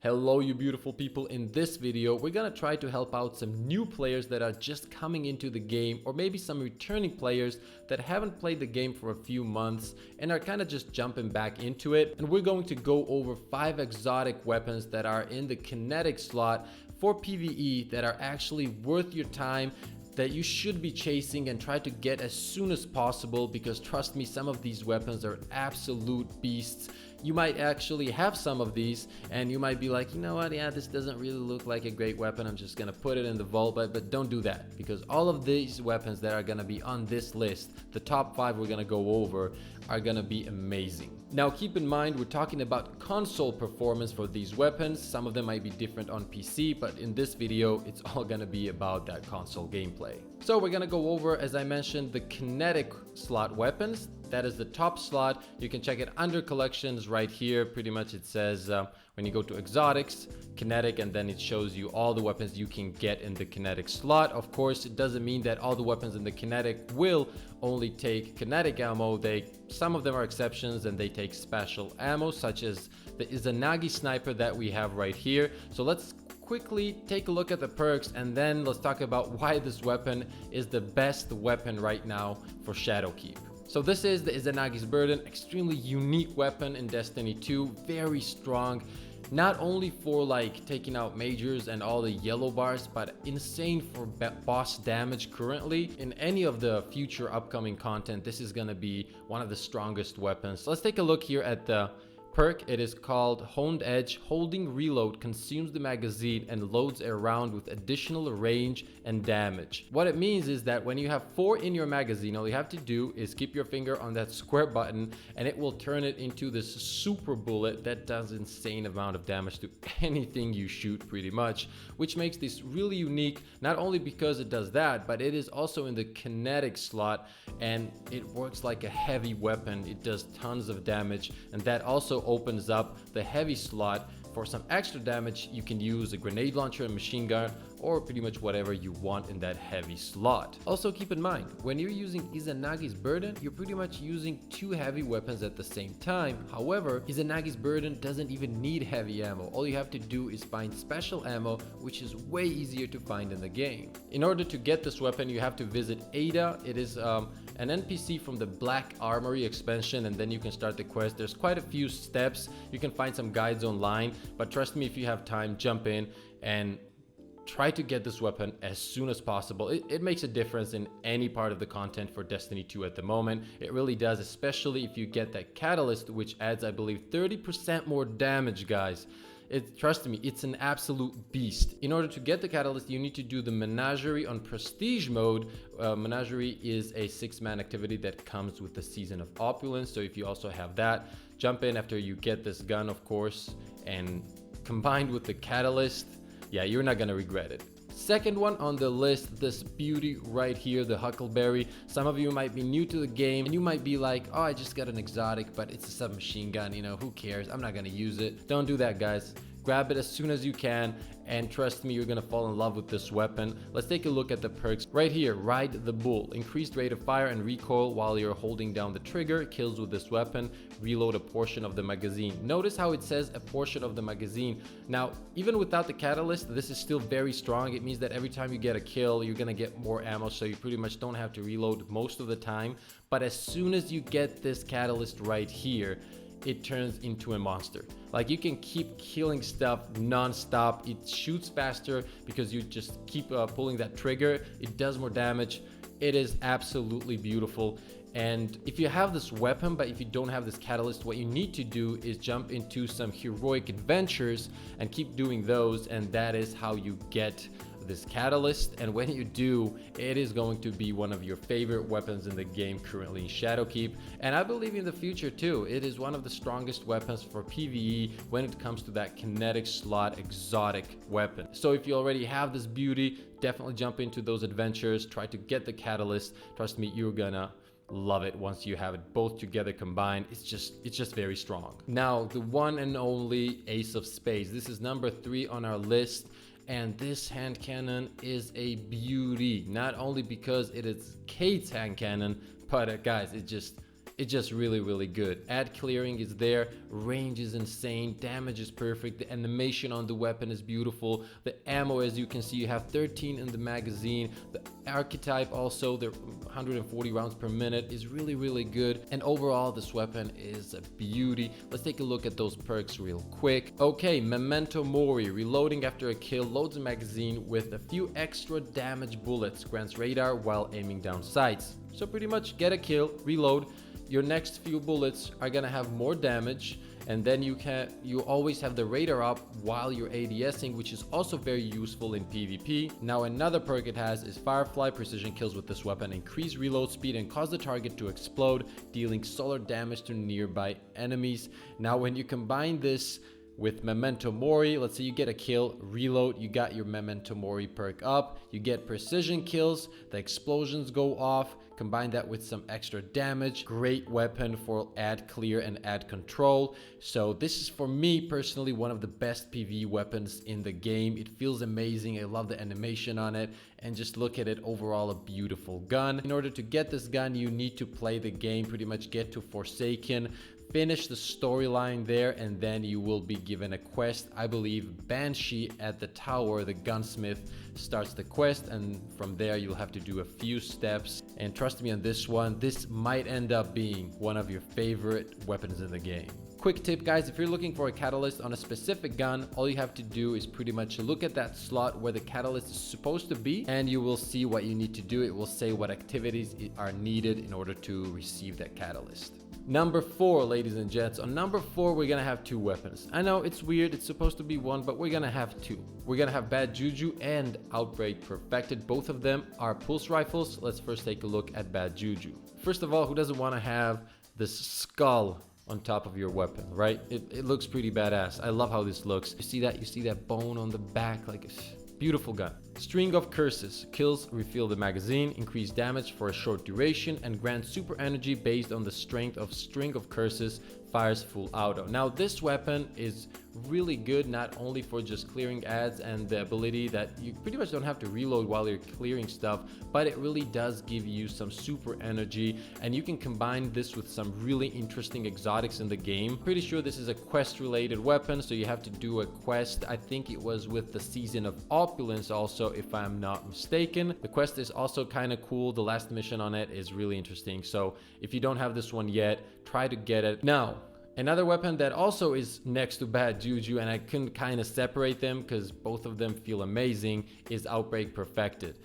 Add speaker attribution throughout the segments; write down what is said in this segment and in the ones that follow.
Speaker 1: Hello you beautiful people. In this video we're gonna try to help out some new players that are just coming into the game, or maybe some returning players that haven't played the game for a few months and are kind of just jumping back into it. And we're going to go over 5 exotic weapons that are in the kinetic slot for PvE that are actually worth your time, that you should be chasing and try to get as soon as possible, because trust me, some of these weapons are absolute beasts. You might actually have some of these and you might be like, you know what, yeah, this doesn't really look like a great weapon, I'm just gonna put it in the vault. But don't do that, because all of these weapons that are gonna be on this list, the top 5 we're gonna go over, are gonna be amazing. Now keep in mind, we're talking about console performance for these weapons. Some of them might be different on PC, but in this video it's all gonna be about that console gameplay. So we're gonna go over, as I mentioned, the kinetic slot weapons. That is the top slot. You can check it under collections right here. Pretty much it says when you go to exotics, kinetic, and then it shows you all the weapons you can get in the kinetic slot. Of course, it doesn't mean that all the weapons in the kinetic will only take kinetic ammo. Some of them are exceptions and they take special ammo, such as the Izanagi sniper that we have right here. So let's quickly take a look at the perks, and then let's talk about why this weapon is the best weapon right now for Shadowkeep. So this is the Izanagi's Burden, extremely unique weapon in Destiny 2, very strong, not only for like taking out majors and all the yellow bars, but insane for boss damage currently. In any of the future upcoming content, this is gonna be one of the strongest weapons. So let's take a look here at the perk. It is called Honed Edge. Holding reload consumes the magazine and loads a round with additional range and damage. What it means is that when you have 4 in your magazine, all you have to do is keep your finger on that square button and it will turn it into this super bullet that does insane amount of damage to anything you shoot pretty much, which makes this really unique, not only because it does that, but it is also in the kinetic slot and it works like a heavy weapon. It does tons of damage, and that also opens up the heavy slot. For some extra damage, you can use a grenade launcher, a machine gun, or pretty much whatever you want in that heavy slot. Also keep in mind, when you're using Izanagi's Burden, you're pretty much using 2 heavy weapons at the same time. However, Izanagi's Burden doesn't even need heavy ammo. All you have to do is find special ammo, which is way easier to find in the game. In order to get this weapon, you have to visit Ada. It is an NPC from the Black Armory expansion, and then you can start the quest. There's quite a few steps. You can find some guides online, but trust me, if you have time, jump in and try to get this weapon as soon as possible. It makes a difference in any part of the content for Destiny 2 at the moment. It really does, especially if you get that catalyst, which adds, I believe, 30% more damage, guys. Trust me, it's an absolute beast. In order to get the catalyst, you need to do the Menagerie on prestige mode. Menagerie is a 6-man activity that comes with the Season of Opulence. So if you also have that, jump in after you get this gun, of course, and combined with the catalyst, yeah, you're not gonna regret it. Second one on the list, this beauty right here, the Huckleberry. Some of you might be new to the game and you might be like, oh, I just got an exotic, but it's a submachine gun, you know, who cares? I'm not gonna use it. Don't do that, guys. Grab it as soon as you can, and trust me, you're gonna fall in love with this weapon. Let's take a look at the perks right here. Ride the Bull. Increased rate of fire and recoil while you're holding down the trigger. Kills with this weapon. Reload a portion of the magazine. Notice how it says a portion of the magazine. Now, even without the catalyst, this is still very strong. It means that every time you get a kill, you're gonna get more ammo, so you pretty much don't have to reload most of the time. But as soon as you get this catalyst right here, it turns into a monster. Like, you can keep killing stuff non-stop. It shoots faster because you just keep pulling that trigger. It does more damage. It is absolutely beautiful. And if you have this weapon, but if you don't have this catalyst, what you need to do is jump into some heroic adventures and keep doing those, and that is how you get this catalyst. And when you do, it is going to be one of your favorite weapons in the game currently in Shadowkeep, and I believe in the future too. It is one of the strongest weapons for PvE when it comes to that kinetic slot exotic weapon. So if you already have this beauty, definitely jump into those adventures, try to get the catalyst. Trust me, you're gonna love it once you have it both together combined. It's just very strong. Now, the one and only Ace of Spades. This is number 3 on our list. And this hand cannon is a beauty, not only because it is Kate's hand cannon, but guys, it's just really good. Ad clearing is there, range is insane, damage is perfect, the animation on the weapon is beautiful, the ammo, as you can see, you have 13 in the magazine, the archetype also, the 140 rounds per minute is really good, and overall this weapon is a beauty. Let's take a look at those perks real quick. Okay, Memento Mori, reloading after a kill, loads a magazine with a few extra damage bullets, grants radar while aiming down sights. So pretty much get a kill, reload, your next few bullets are gonna have more damage, and then you always have the radar up while you're ADSing, which is also very useful in PvP. Now another perk it has is Firefly. Precision kills with this weapon increase reload speed and cause the target to explode, dealing solar damage to nearby enemies. Now when you combine this with Memento Mori, let's say you get a kill, reload, you got your Memento Mori perk up, you get precision kills, the explosions go off, combine that with some extra damage, great weapon for ad clear and ad control. So this is, for me personally, one of the best PvE weapons in the game. It feels amazing, I love the animation on it, and just look at it, overall a beautiful gun. In order to get this gun, you need to play the game, pretty much get to Forsaken, finish the storyline there, and then you will be given a quest. I believe Banshee at the tower, the gunsmith, starts the quest, and from there you'll have to do a few steps. And trust me on this one, this might end up being one of your favorite weapons in the game. Quick tip, guys, if you're looking for a catalyst on a specific gun, all you have to do is pretty much look at that slot where the catalyst is supposed to be, and you will see what you need to do. It will say what activities are needed in order to receive that catalyst. Number 4, ladies and gents. On number 4, we're gonna have 2 weapons. I know it's weird, it's supposed to be 1, but we're gonna have 2. We're gonna have Bad Juju and Outbreak Perfected. Both of them are pulse rifles. Let's first take a look at Bad Juju. First of all, who doesn't want to have this skull on top of your weapon, right? It looks pretty badass. I love how this looks. You see that bone on the back, like, beautiful gun. String of Curses. Kills refill the magazine, increase damage for a short duration, and grant super energy based on the strength of String of Curses. Fires full auto. Now this weapon is really good, not only for just clearing ads and the ability that you pretty much don't have to reload while you're clearing stuff, but it really does give you some super energy, and you can combine this with some really interesting exotics in the game. Pretty sure this is a quest related weapon, so you have to do a quest. I think it was with the Season of Opulence also, if I'm not mistaken. The quest is also kind of cool. The last mission on it is really interesting, so if you don't have this one yet, try to get it. Now another weapon that also is next to Bad Juju, and I couldn't kind of separate them because both of them feel amazing, is Outbreak Perfected.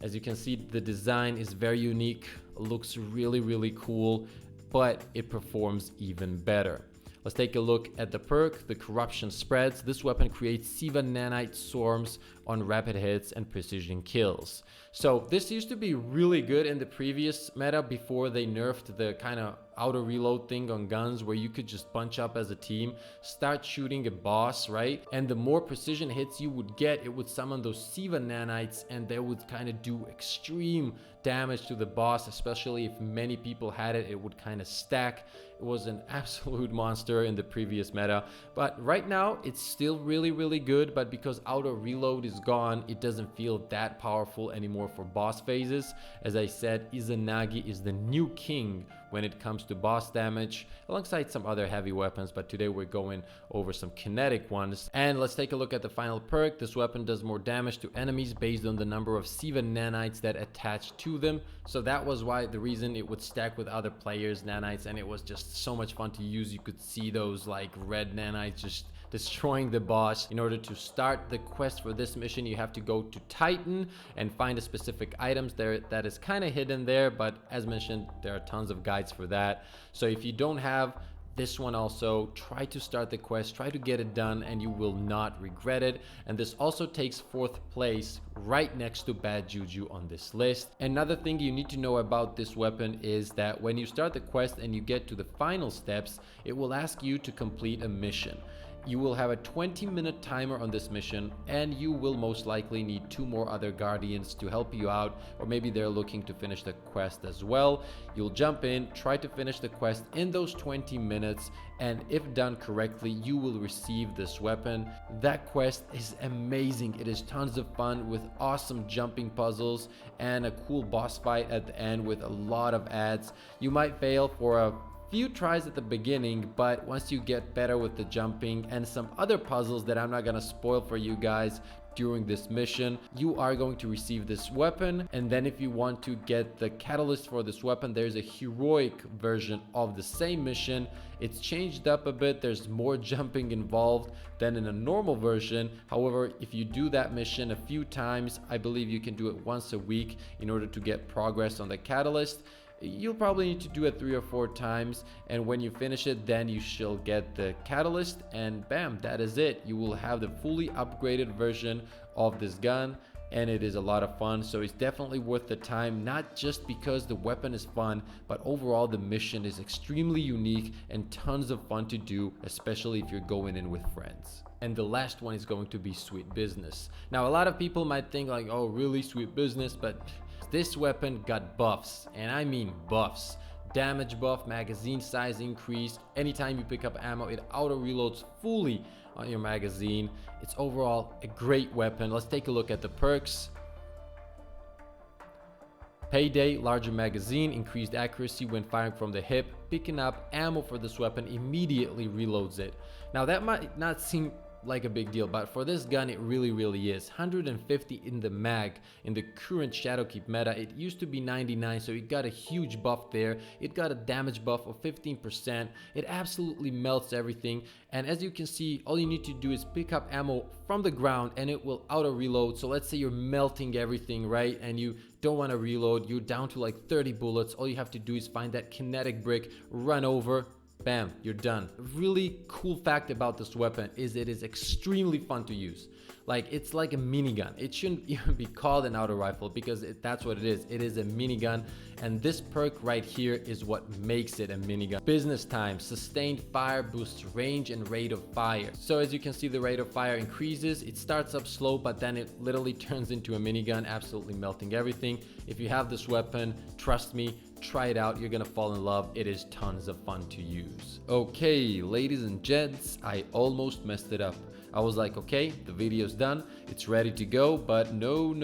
Speaker 1: As you can see, the design is very unique, looks really cool, but it performs even better. Let's take a look at the perk, the Corruption Spreads. This weapon creates Siva nanite swarms on rapid hits and precision kills. So this used to be really good in the previous meta before they nerfed the kind of auto reload thing on guns, where you could just bunch up as a team, start shooting a boss, right? And the more precision hits you would get, it would summon those Siva nanites, and they would kind of do extreme damage to the boss, especially if many people had it. It would kind of stack. It was an absolute monster in the previous meta, but right now it's still really good, but because auto reload is gone, it doesn't feel that powerful anymore for boss phases. As I said, Izanagi is the new king when it comes to boss damage, alongside some other heavy weapons, but today we're going over some kinetic ones. And let's take a look at the final perk. This weapon does more damage to enemies based on the number of Siva nanites that attach to them. So that was why the reason it would stack with other players' nanites, and it was just so much fun to use. You could see those like red nanites just destroying the boss. In order to start the quest for this mission, you have to go to Titan and find a specific items there that is kind of hidden there, but as mentioned, there are tons of guides for that. So if you don't have this one, also try to start the quest, try to get it done, and you will not regret it. And this also takes 4th place, right next to Bad Juju on this list. Another thing you need to know about this weapon is that when you start the quest and you get to the final steps, it will ask you to complete a mission. You will have a 20-minute timer on this mission, and you will most likely need 2 more other guardians to help you out, or maybe they're looking to finish the quest as well. You'll jump in, try to finish the quest in those 20 minutes, and if done correctly, you will receive this weapon. That quest is amazing. It is tons of fun with awesome jumping puzzles and a cool boss fight at the end with a lot of ads. You might fail for a few tries at the beginning, but once you get better with the jumping and some other puzzles that I'm not gonna spoil for you guys during this mission, you are going to receive this weapon. And then if you want to get the catalyst for this weapon, there's a heroic version of the same mission. It's changed up a bit. There's more jumping involved than in a normal version. However, if you do that mission a few times, I believe you can do it once a week in order to get progress on the catalyst. You'll probably need to do it 3 or 4 times, and when you finish it, then you shall get the catalyst, and bam, that is it. You will have the fully upgraded version of this gun, and it is a lot of fun. So it's definitely worth the time, not just because the weapon is fun, but overall the mission is extremely unique and tons of fun to do, especially if you're going in with friends. And the last one is going to be Sweet Business. Now, a lot of people might think like, oh really, Sweet Business? But this weapon got buffs, and I mean buffs. Damage buff, magazine size increase. Anytime you pick up ammo, it auto reloads fully on your magazine. It's overall a great weapon. Let's take a look at the perks. Payday, larger magazine, increased accuracy when firing from the hip. Picking up ammo for this weapon immediately reloads it. Now that might not seem like a big deal, but for this gun it really is. 150 in the mag in the current Shadowkeep meta. It used to be 99, so it got a huge buff there. It got a damage buff of 15%. It absolutely melts everything, and as you can see, all you need to do is pick up ammo from the ground and it will auto reload. So let's say you're melting everything, right, and you don't want to reload, you're down to like 30 bullets. All you have to do is find that kinetic brick, run over, bam, you're done. A really cool fact about this weapon is it is extremely fun to use. Like, it's like a minigun. It shouldn't even be called an auto rifle because that's what it is. It is a minigun, and this perk right here is what makes it a minigun. Business time, sustained fire boosts range and rate of fire. So as you can see, the rate of fire increases. It starts up slow, but then it literally turns into a minigun, absolutely melting everything. If you have this weapon, trust me, try it out. You're gonna fall in love. It is tons of fun to use. Okay, ladies and gents, I almost messed it up. I was like, okay, the video's done, it's ready to go, but no.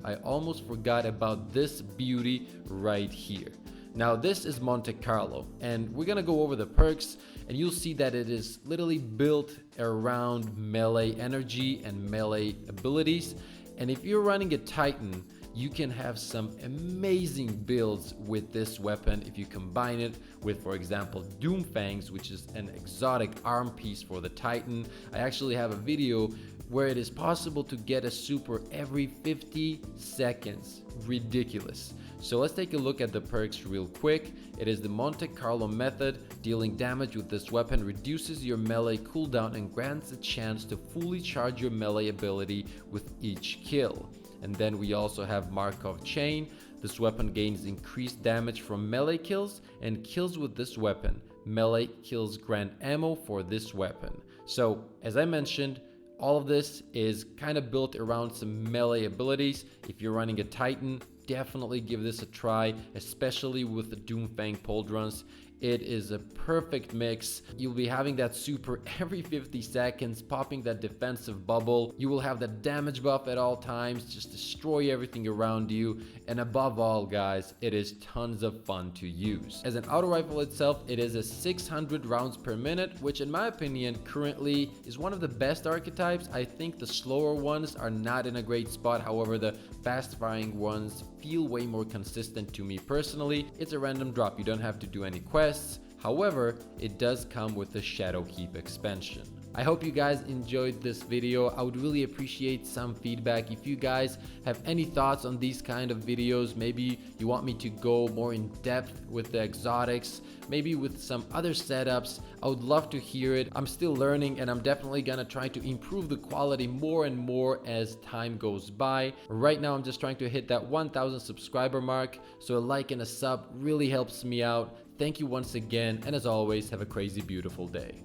Speaker 1: I almost forgot about this beauty right here. Now this is Monte Carlo, and we're gonna go over the perks, and you'll see that it is literally built around melee energy and melee abilities. And if you're running a Titan, you can have some amazing builds with this weapon if you combine it with, for example, Doomfangs, which is an exotic arm piece for the Titan. I actually have a video where it is possible to get a super every 50 seconds. Ridiculous. So let's take a look at the perks real quick. It is the Monte Carlo method. Dealing damage with this weapon reduces your melee cooldown and grants a chance to fully charge your melee ability with each kill. And then we also have Markov Chain. This weapon gains increased damage from melee kills and kills with this weapon. Melee kills grant ammo for this weapon. So as I mentioned, all of this is kind of built around some melee abilities. If you're running a Titan, definitely give this a try, especially with the Doomfang pauldrons. It is a perfect mix. You'll be having that super every 50 seconds, popping that defensive bubble. You will have that damage buff at all times, just destroy everything around you. And above all, guys, it is tons of fun to use. As an auto rifle itself, it is a 600 rounds per minute, which in my opinion currently is one of the best archetypes. I think the slower ones are not in a great spot. However, the fast firing ones feel way more consistent to me personally. It's a random drop. You don't have to do any quests. However, it does come with the Shadowkeep expansion. I hope you guys enjoyed this video. I would really appreciate some feedback. If you guys have any thoughts on these kind of videos, maybe you want me to go more in depth with the exotics, maybe with some other setups, I would love to hear it. I'm still learning, and I'm definitely gonna try to improve the quality more and more as time goes by. Right now, I'm just trying to hit that 1,000 subscriber mark, so a like and a sub really helps me out. Thank you once again, and as always, have a crazy beautiful day.